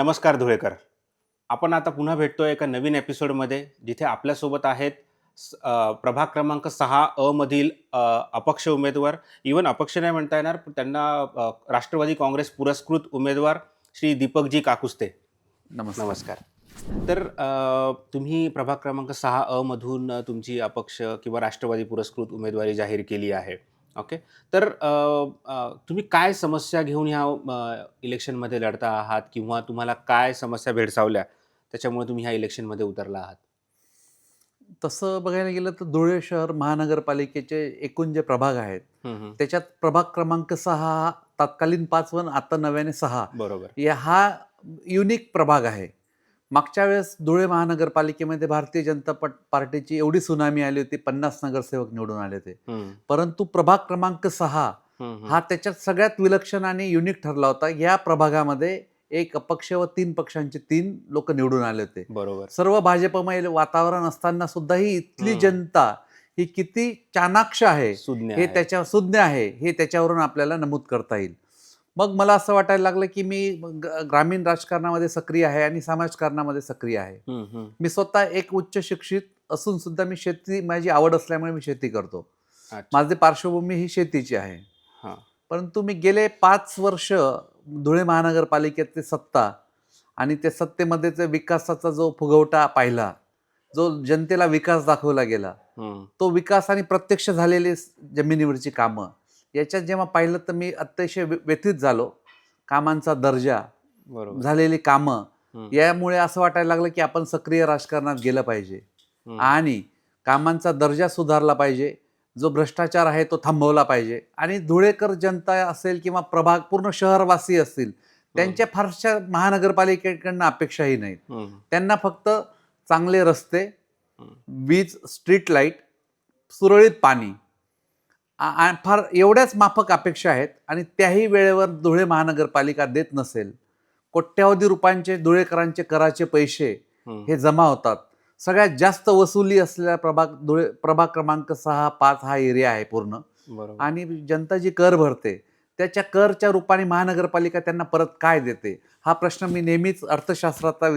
नमस्कार धुळेकर. आपण आता पुन्हा भेटतोय एका नवीन एपिसोडमध्ये, जिथे आपल्यासोबत आहेत प्रभाग क्रमांक 6 अ मधील अपक्ष उमेदवार, इव्हन अपक्ष नाही म्हणता येणार, पण त्यांना राष्ट्रवादी काँग्रेस पुरस्कृत उमेदवार श्री दीपकजी काकुस्ते. नमस्कार. नमस्कार. तर तुम्ही प्रभाग क्रमांक 6 अ मधून तुमची अपक्ष किंवा राष्ट्रवादी पुरस्कृत उमेदवारी जाहीर केली आहे. ओके. तर तुम्ही काय समस्या घेऊन ह्या इलेक्शनमध्ये लढता आहात किंवा तुम्हाला काय समस्या भेडसावल्या, त्याच्यामुळे तुम्ही ह्या इलेक्शनमध्ये उतरला आहात? तसं बघायला गेलं तर धुळे शहर महानगरपालिकेचे एकूण जे प्रभाग आहेत, हं, हं. त्याच्यात प्रभाग क्रमांक 6 हा तत्कालीन 5 व आता नव्याने 6 बरोबर. हा युनिक प्रभाग आहे. मागच्या वेळेस धुळे महानगरपालिकेमध्ये भारतीय जनता पार्टीची एवढी सुनामी आली होती, 50 नगरसेवक निवडून आले होते. हं, परंतु प्रभाग क्रमांक 6 हं, हं. हा त्याच्यात सगळ्यात विलक्षण आणि युनिक ठरला होता. या प्रभागामध्ये एक अपक्ष व 3 पक्षांचे 3 लोक निवडून आले होते. बरोबर. सर्व भाजपमय वातावरण असताना सुद्धाही इथली हं. जनता ही किती चाणाक्ष आहे, सुज्ञ हे आहे. सुज्ञ आहे, हे त्याच्यावरून आपल्याला नमूद करता येईल. मग मला असं वाटायला लागलं की मी ग्रामीण राजकारणामध्ये सक्रिय आहे आणि समाजकारणामध्ये सक्रिय आहे. हं, हं. मी स्वतः एक उच्च शिक्षित असून सुद्धा मी शेती, माझी आवड असल्यामुळे मी शेती करतो. अच्छा. माझी पार्श्वभूमी ही शेतीची आहे. हां. परंतु मी गेले 5 वर्ष धुळे महानगरपालिकेतली सत्ता आणि त्या सत्तेमध्ये ते विकासाचा जो फुगवटा पाहिला, जो जनतेला विकास दाखवला गेला, हं. तो विकास आणि प्रत्यक्ष झालेली जमिनीवरची कामं याच्यात जेव्हा पाहिलं तर मी अतिशय व्यथित झालो. कामांचा दर्जा, बरोबर. झालेली कामं, हं, यामुळे असं वाटायला लागलं की आपण सक्रिय राजकारणात गेलं पाहिजे हं. आणि कामांचा दर्जा सुधारला पाहिजे. जो भ्रष्टाचार आहे तो थांबवला पाहिजे आणि धुळेकर जनता असेल किंवा प्रभाग पूर्ण शहरवासी असतील, त्यांच्या फारशा महानगरपालिकेकडनं अपेक्षाही नाहीत. हं, त्यांना फक्त चांगले रस्ते, हं. वीज, स्ट्रीट लाईट, सुरळीत पाणी, फार एवढ्याच माफक अपेक्षा आहेत आणि त्याही वेळेवर धुळे महानगरपालिका देत नसेल. कोट्यावधी रुपयांचे धुळेकरांचे कराचे पैसे हं. हे जमा होतात. सगळ्यात जास्त वसुली असलेला प्रभाग क्रमांक 6-5 हा एरिया आहे पूर्ण. बरोबर. आणि जनता जी कर भरते त्याच्या करच्या रूपाने महानगरपालिका त्यांना परत काय देते, हा प्रश्न मी नेहमीच अर्थशास्त्राचा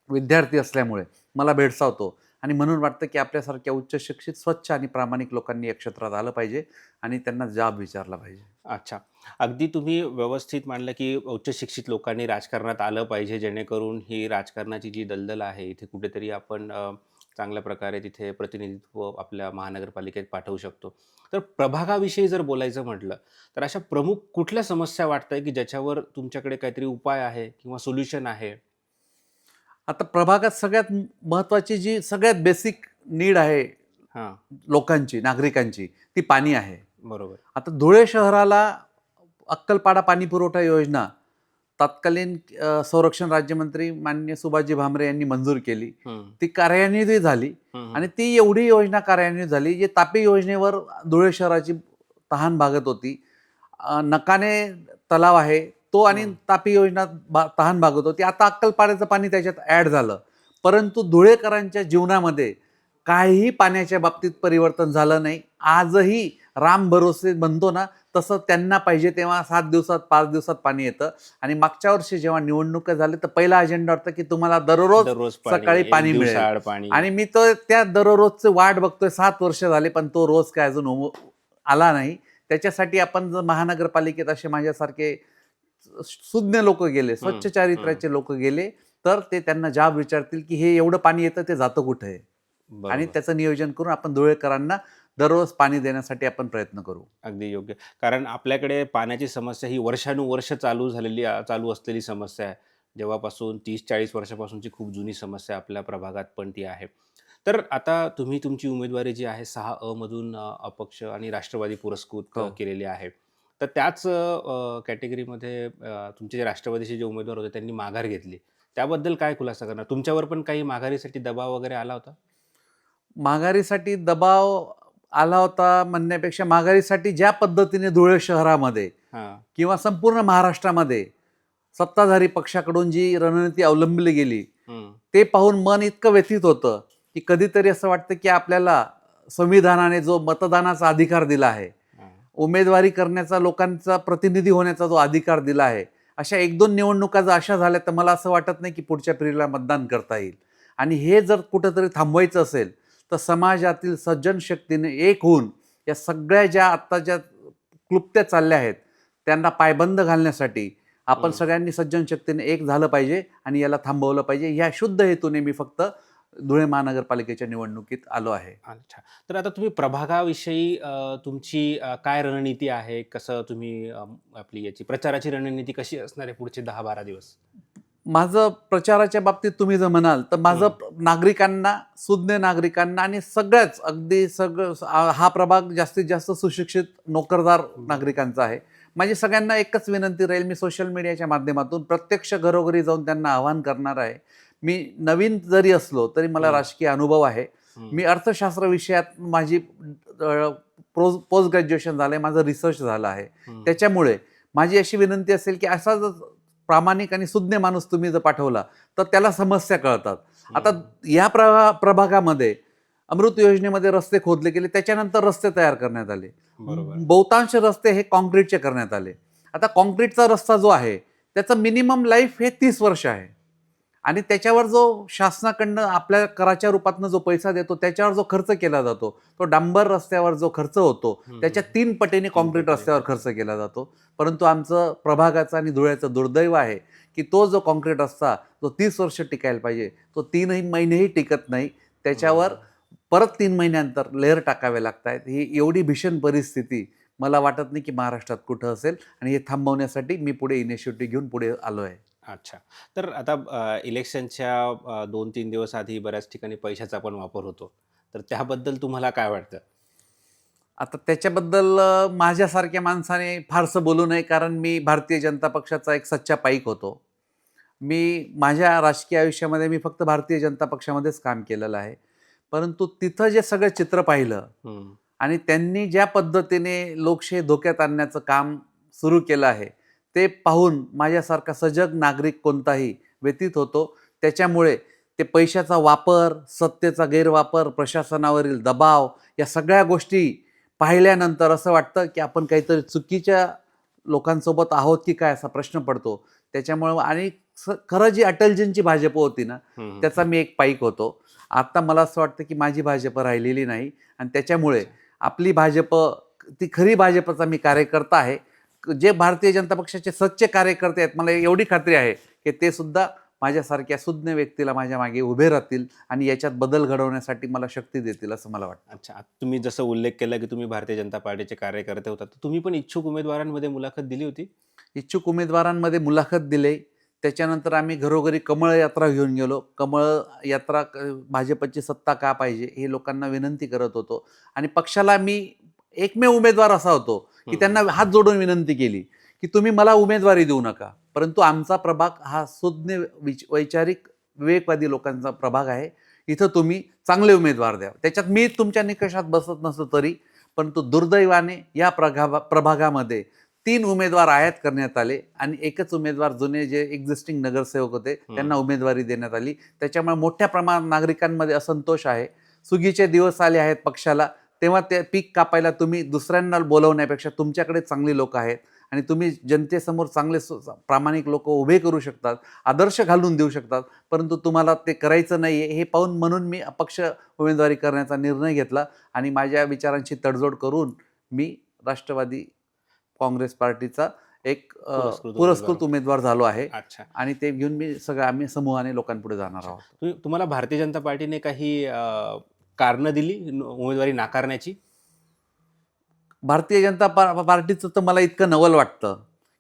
विद्यार्थी असल्यामुळे मला भेडसावतो. आणि म्हणून वाटतं की आपल्यासारख्या उच्च शिक्षित, स्वच्छ आणि प्रामाणिक लोकांनी या क्षेत्रात आलं पाहिजे आणि त्यांना जाब विचारला पाहिजे. अच्छा. अगदी तुम्ही व्यवस्थित मांडलं, की उच्च शिक्षित लोकांनी राजकारणात आलं पाहिजे, जेणेकरून ही राजकारणाची जी दलदल आहे, इथे कुठेतरी आपण चांगल्या प्रकारे तिथे प्रतिनिधित्व आपल्या महानगरपालिकेत पाठवू शकतो. तर प्रभागाविषयी जर बोलायचं म्हटलं, तर अशा प्रमुख कुठल्या समस्या वाटतंय, की ज्याच्यावर तुमच्याकडे काहीतरी उपाय आहे किंवा सोल्युशन आहे? आता प्रभागात सगळ्यात महत्त्वाची जी सगळ्यात बेसिक नीड आहे हां. लोकांची, नागरिकांची, ती पाणी आहे. बरोबर. आता धुळे शहराला अक्कलपाडा पाणी पुरवठा योजना तत्कालीन संरक्षण राज्यमंत्री माननीय सुभाषजी भामरे यांनी मंजूर केली. हं. ती कार्यान्वित झाली हं, आणि ती एवढी योजना कार्यान्वित झाली, जी तापी योजनेवर धुळे शहराची तहान भागत होती. नकाने तलाव आहे तो आणि तापी योजना तहान भागत होती. आता अक्कलपाड्याचं पाणी त्याच्यात ॲड झालं. परंतु धुळेकरांच्या जीवनामध्ये काहीही पाण्याच्या बाबतीत परिवर्तन झालं नाही. आजही राम भरोसे म्हणतो ना, तसं त्यांना पाहिजे तेव्हा 7 दिवसात 5 दिवसात पाणी येतं. आणि मागच्या वर्षी जेव्हा निवडणुका झाल्या तर पहिला अजेंडा होता की तुम्हाला दररोज सकाळी पाणी मिळेल. दिवसाआड पाणी. आणि मी तो त्या दररोजची वाट बघतोय, 7 वर्ष झाले, पण तो रोज काय अजून आला नाही. त्याच्यासाठी आपण जर महानगरपालिकेत असे माझ्यासारखे सुज्ञ लोक गेले, स्वच्छ चारित्र्याचे लोक गेले, तर ते त्यांना जाब विचारतील की हे एवढं पाणी येतं ते जातं कुठे आहे, आणि बरोबर. त्याचं नियोजन करून आपण धुळेकरांना दररोज पाणी देण्यासाठी आपण प्रयत्न करू. अगदी योग्य. कारण आपल्याकडे पाण्याची समस्या ही वर्षानुवर्ष चालू असलेली समस्या आहे. जेव्हापासून 30-40 वर्षापासूनची खूप जुनी समस्या आपल्या प्रभागात पण ती आहे. तर आता तुम्ही तुमची उमेदवारी जी आहे 6 अ मधून अपक्ष आणि राष्ट्रवादी पुरस्कृत हो. केलेली आहे. तर त्याच कॅटेगरीमध्ये तुमचे जे राष्ट्रवादीचे जे उमेदवार होते त्यांनी माघार घेतली. त्याबद्दल काय खुलासा करणार? तुमच्यावर पण काही माघारीसाठी दबाव वगैरे आला होता? माघारीसाठी दबाव आला होता म्हणण्यापेक्षा, माघारीसाठी ज्या पद्धतीने धुळे शहरामध्ये हां. किंवा संपूर्ण महाराष्ट्रामध्ये सत्ताधारी पक्षाकडून जी रणनीती अवलंबली गेली, हं. ते पाहून मन इतकं व्यथित होतं की कधीतरी असं वाटतं की आपल्याला संविधानाने जो मतदानाचा अधिकार दिला आहे, हां. उमेदवारी करण्याचा, लोकांचा प्रतिनिधी होण्याचा जो अधिकार दिला आहे, अशा 1-2 निवडणुका जर अशा झाल्या तर मला असं वाटत नाही की पुढच्या पिढीला मतदान करता येईल. आणि हे जर कुठंतरी थांबवायचं असेल तर समाजातील सज्जन शक्तीने एक होऊन या सगळ्या ज्या आत्ताच्या क्लुप्त्या चालल्या आहेत त्यांना पायबंद घालण्यासाठी आपण सगळ्यांनी सज्जन शक्तीने एक झालं पाहिजे आणि याला थांबवलं पाहिजे. ह्या शुद्ध हेतूने मी फक्त धुळे महानगरपालिकेच्या निवडणुकीत आलो आहे. अच्छा. तर आता तुम्ही प्रभागाविषयी तुमची काय रणनीती आहे? कसं तुम्ही आपली याची प्रचाराची रणनीती कशी असणार आहे पुढचे 10-12 दिवस? माझं प्रचाराच्या बाबतीत तुम्ही जर म्हणाल तर माझं नागरिकांना, सुज्ञ नागरिकांना आणि सगळ्याच अगदी हा प्रभाग जास्तीत जास्त सुशिक्षित नोकरदार नागरिकांचा आहे. माझी सगळ्यांना एकच विनंती राहील, मी सोशल मीडियाच्या माध्यमातून प्रत्यक्ष घरोघरी जाऊन त्यांना आवाहन करणार आहे. मी नवीन जरी असलो तरी मला राजकीय अनुभव आहे. मी अर्थशास्त्र विषयात माझी पोस्ट ग्रॅज्युएशन झालं आहे, माझं रिसर्च झालं आहे. त्याच्यामुळे माझी अशी विनंती असेल की असा जर प्रामाणिक आणि सुज्ञ माणूस तुम्ही जर पाठवला तर त्याला समस्या कळतात. आता या प्रभागामध्ये अमृत योजनेमध्ये रस्ते खोदले गेले, त्याच्यानंतर रस्ते तयार करण्यात आले. बहुतांश रस्ते हे कॉन्क्रीटचे करण्यात आले. आता कॉन्क्रीटचा रस्ता जो आहे त्याचं मिनिमम लाईफ हे 30 वर्ष आहे आणि त्याच्यावर जो शासनाकडनं आपल्या कराच्या रूपातनं जो पैसा देतो त्याच्यावर जो खर्च केला जातो तो डांबर रस्त्यावर जो खर्च होतो त्याच्या 3 पटीने कॉन्क्रीट रस्त्यावर खर्च केला जातो. परंतु आमचं प्रभागाचं आणि धुळ्याचं दुर्दैव आहे की तो जो कॉन्क्रीट रस्ता जो 30 वर्ष टिकायला पाहिजे तो 3 महिनेही टिकत नाही. त्याच्यावर परत 3 महिन्यानंतर लेअर टाकावे लागत आहेत. ही एवढी भीषण परिस्थिती मला वाटत नाही की महाराष्ट्रात कुठं असेल आणि हे थांबवण्यासाठी मी पुढे इनिशिएटिव्ह घेऊन पुढे आलो आहे. अच्छा. तर आता इलेक्शनच्या 2-3 दिवस आधी बऱ्याच ठिकाणी पैशाचा पण वापर होतो. तर त्याबद्दल तुम्हाला काय वाटतं? आता त्याच्याबद्दल माझ्यासारख्या माणसाने फारसं बोलू नये, कारण मी भारतीय जनता पक्षाचा एक सच्चा पाईक होतो. मी माझ्या राजकीय आयुष्यामध्ये मी फक्त भारतीय जनता पक्षामध्येच काम केलेलं आहे. परंतु तिथं जे सगळं चित्र पाहिलं आणि त्यांनी ज्या पद्धतीने लोकशाही धोक्यात आणण्याचं काम सुरू केलं आहे ते पाहून माझ्यासारखा सजग नागरिक कोणताही व्यथित होतो. त्याच्यामुळे ते पैशाचा वापर, सत्तेचा गैरवापर, प्रशासनावरील दबाव या सगळ्या गोष्टी पाहिल्यानंतर असं वाटतं की आपण काहीतरी चुकीच्या लोकांसोबत आहोत की काय असा प्रश्न पडतो. त्याच्यामुळे आणि खरं जी अटलजींची भाजप होती ना त्याचा मी एक पाईक होतो. आता मला असं वाटतं की माझी भाजप राहिलेली नाही आणि त्याच्यामुळे आपली भाजप ती खरी भाजपचा मी कार्यकर्ता आहे. जे भारतीय जनता पक्षाचे सच्चे कार्यकर्ते आहेत मला एवढी खात्री आहे की ते सुद्धा माझ्यासारख्या सुज्ञ व्यक्तीला माझ्या मागे उभे राहतील आणि याच्यात बदल घडवण्यासाठी मला शक्ती देतील असं मला वाटतं. अच्छा. तुम्ही जसं उल्लेख केला की तुम्ही भारतीय जनता पार्टीचे कार्यकर्ते होता, तर तुम्ही पण इच्छुक उमेदवारांमध्ये मुलाखत दिली होती? इच्छुक उमेदवारांमध्ये मुलाखत दिली. त्याच्यानंतर आम्ही घरोघरी कमळ यात्रा घेऊन गेलो. कमळ यात्रा भाजपची सत्ता का पाहिजे हे लोकांना विनंती करत होतो आणि पक्षाला मी एकमेव उमेदवार असा होतो की त्यांना हात जोडून विनंती केली की तुम्ही मला उमेदवारी देऊ नका, परंतु आमचा प्रभाग हा सुज्ञ वैचारिक विवेकवादी लोकांचा प्रभाग आहे. इथं तुम्ही चांगले उमेदवार द्या. त्याच्यात मी तुमच्या निकषात बसत नसतो तरी, परंतु दुर्दैवाने या प्रभागामध्ये 3 उमेदवार आयात करण्यात आले आणि एकच उमेदवार जुने जे एक्झिस्टिंग नगरसेवक होते त्यांना उमेदवारी देण्यात आली. त्याच्यामुळे मोठ्या प्रमाणात नागरिकांमध्ये असंतोष आहे. सुगीचे दिवस आले आहेत पक्षाला, तेव्हा ते पीक कापायला तुम्ही दुसऱ्यांना बोलवण्यापेक्षा तुमच्याकडे चांगली लोक आहेत आणि तुम्ही जनतेसमोर चांगले प्रामाणिक लोक उभे करू शकतात, आदर्श घालून देऊ शकतात, परंतु तुम्हाला ते करायचं नाही आहे हे पाहून म्हणून मी अपक्ष उमेदवारी करण्याचा निर्णय घेतला आणि माझ्या विचारांची तडजोड करून मी राष्ट्रवादी काँग्रेस पार्टीचा एक पुरस्कृत उमेदवार झालो आहे. अच्छा. आणि ते घेऊन मी आम्ही समूहाने लोकांपुढे जाणार आहोत. तुम्हाला भारतीय जनता पार्टीने काही कारणं दिली उमेदवारी नाकारण्याची? भारतीय जनता पार्टीचं तर मला इतकं नवल वाटतं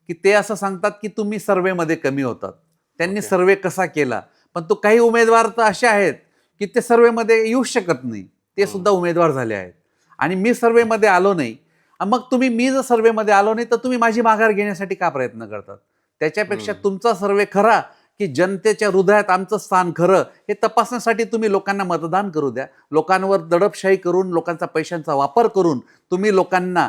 की ते असं सांगतात की तुम्ही सर्वेमध्ये कमी होतात. त्यांनी सर्वे कसा केला, पण तो काही उमेदवार तर असे आहेत की ते सर्वेमध्ये येऊ शकत नाही, ते सुद्धा उमेदवार झाले आहेत आणि मी सर्वेमध्ये आलो नाही. मग मी जर सर्वेमध्ये आलो नाही तर तुम्ही माझी माघार घेण्यासाठी का प्रयत्न करतात? त्याच्यापेक्षा तुमचा सर्वे खरा की जनतेच्या हृदयात आमचं स्थान खरं हे तपासण्यासाठी तुम्ही लोकांना मतदान करू द्या. लोकांवर दडपशाही करून, लोकांचा पैशांचा वापर करून तुम्ही लोकांना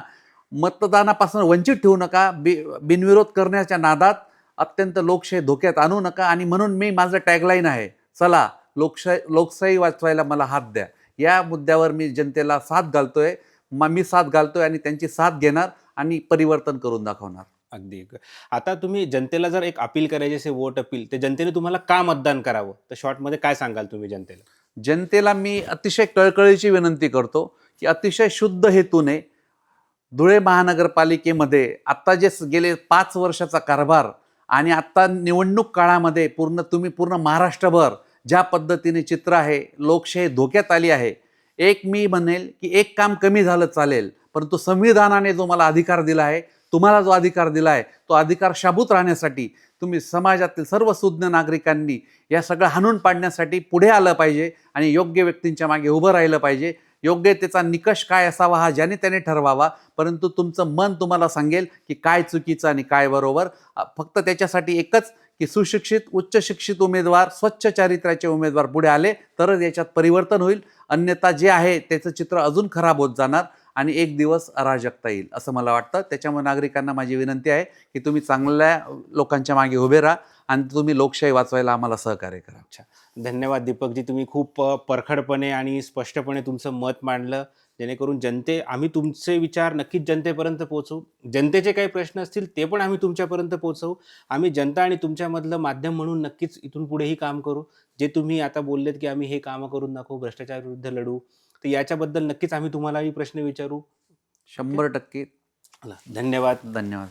मतदानापासून वंचित ठेवू नका. बिनविरोध करण्याच्या नादात अत्यंत लोकशाही धोक्यात आणू नका. आणि म्हणून माझं टॅगलाईन आहे, चला लोकशाही वाचवायला मला हात द्या. या मुद्द्यावर मी जनतेला साथ घालतोय, मी साथ घालतोय आणि त्यांची साथ घेणार आणि परिवर्तन करून दाखवणार. अगदी. आता तुम्ही जनतेला जर एक अपील करायची असेल, व्होट अपील, तर जनतेने तुम्हाला का मतदान करावं? तर शॉर्टमध्ये काय सांगाल तुम्ही जनतेला? जनतेला मी अतिशय कळकळीची विनंती करतो की अतिशय शुद्ध हेतूने धुळे महानगरपालिकेमध्ये आत्ता जे गेले 5 वर्षाचा कारभार आणि आत्ता निवडणूक काळामध्ये तुम्ही पूर्ण महाराष्ट्रभर ज्या पद्धतीने चित्र आहे, लोकशाही धोक्यात आली आहे. एक मी म्हणेल की एक काम कमी झालं चालेल, परंतु संविधानाने जो मला अधिकार दिला आहे, तुम्हाला जो अधिकार दिला आहे, तो अधिकार शाबूत राहण्यासाठी तुम्ही समाजातील सर्व सुज्ञ नागरिकांनी या सगळं हाणून पाडण्यासाठी पुढे आलं पाहिजे आणि योग्य व्यक्तींच्या मागे उभं राहिलं पाहिजे. योग्यतेचा निकष काय असावा हा ज्याने त्याने ठरवावा, परंतु तुमचं मन तुम्हाला सांगेल की काय चुकीचं आणि काय बरोबर. फक्त त्याच्यासाठी एकच की सुशिक्षित उच्च शिक्षित उमेदवार, स्वच्छ चारित्र्याचे उमेदवार पुढे आले तरच याच्यात परिवर्तन होईल. अन्यथा जे आहे त्याचं चित्र अजून खराब होत जाणार आणि एक दिवस अराजकता येईल असं मला वाटतं. त्याच्यामुळे नागरिकांना माझी विनंती आहे की तुम्ही चांगल्या लोकांच्या मागे उभे राहा आणि तुम्ही लोकशाही वाचवायला आम्हाला सहकार्य करा. अच्छा. धन्यवाद दीपकजी. तुम्ही खूप परखडपणे आणि स्पष्टपणे तुमचं मत मांडलं, जेणेकरून आम्ही तुमचे विचार नक्कीच जनतेपर्यंत पोहोचवू. जनतेचे काही प्रश्न असतील ते पण आम्ही तुमच्यापर्यंत पोहोचवू. आम्ही जनता आणि तुमच्यामधलं माध्यम म्हणून नक्कीच इथून पुढेही काम करू. जे तुम्ही आता बोललेत की आम्ही हे कामं करून दाखवू, भ्रष्टाचाराविरुद्ध लढू, तर याच्याबद्दल नक्कीच आम्ही तुम्हालाही प्रश्न विचारू. ओके. 100% चला, धन्यवाद. धन्यवाद.